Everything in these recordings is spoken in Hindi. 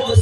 मोर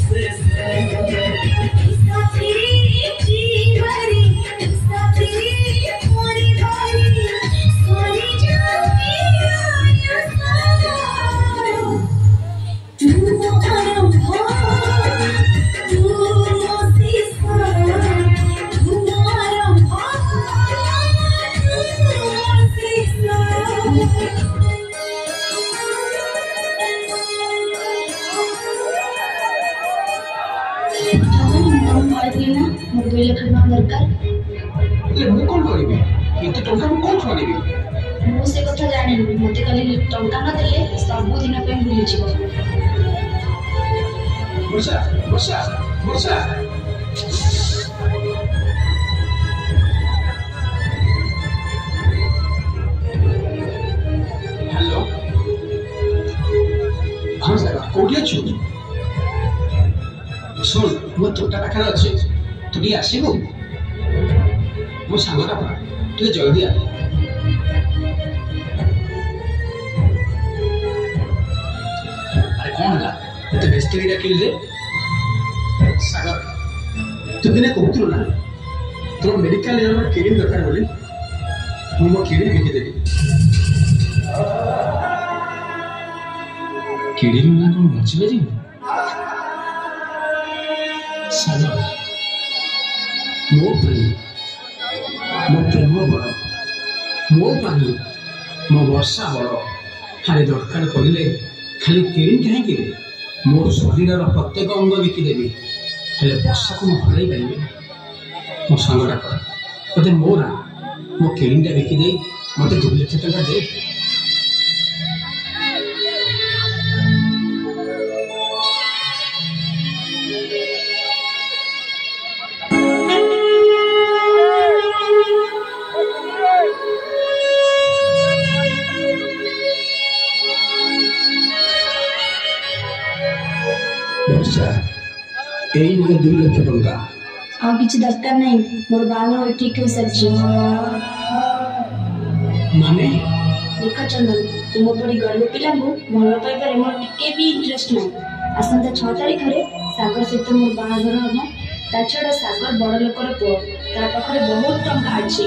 शरीर प्रत्येक अंग बिकिदेवी हेले वर्षा को हल पारे मो सांगटा कर मत मो ना मो किणीटा बिकिदे मत 2 लाख टका दे। यही मुझे 2 लाख टका आ किसी दरकार नहीं मोर बाल ठीक हो सर माने देख चंदन तुम परी गरीब पिला भल पाइबार मोर टिके भी इंटरेस्ट ना आसंता 6 तारीख रे सागर सहित मोर बाहागर हम ता छड़ा सागर बड़ लोकर पु ता पाखरे बहुत टंका अछि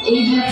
एई भय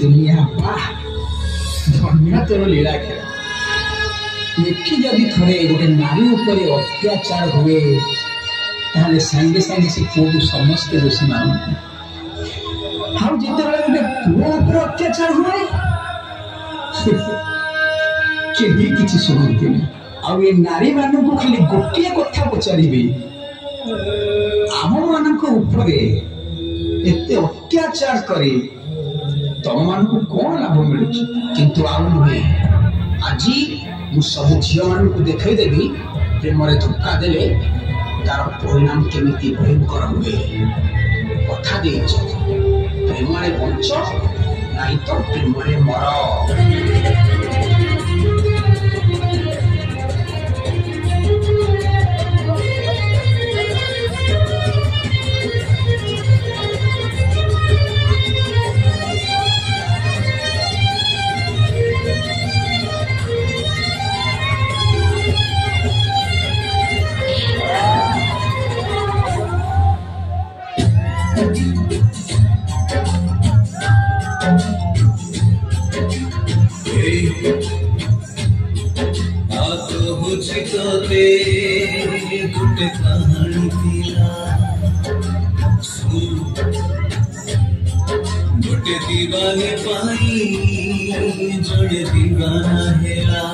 दुनिया वाह धन्य तोर लीला खेल एठी जदि थरे गोटे नारी उपरे अत्याचार हुए ताले संगे संगे से को समस्त दोषी मानते हाउ जिते बेले गोटे पुओ उपर अत्याचार हुए केही किछि सुनते आ ए नारी मानन को खाली गोटे कथा पचारिबे आम मानन को उपरे एते अत्याचार करे तुम मान को कौन लाभ मिलू किंतु आउ नुहे आज मु सब झील मान को देखई देवी प्रेम धोखा देले तार परिणाम केमिति भयंकर हुए कथा दे प्रेम बंच नहीं तो प्रेम मर। गोटे कहानी थिला गोटे दीवाने पाई जोड़े दीवाना हेला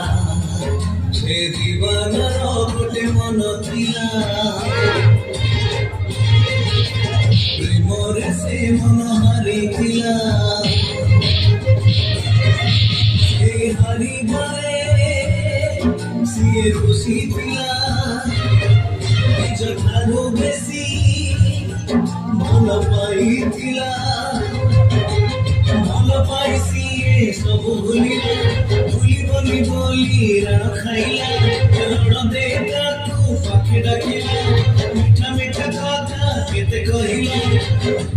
से दीवाना गोटे मन थिला प्रेमरे से मन हारी थिला हारी घरे सिए खुशी थिला निज ठारू बेसी भल पाई थिला भल पाई सिए सब भूलिला भूलिबनी बोली रण खाइला रण दे ताकू पाखे डाकिला मीठा मीठा कथा केते कहिला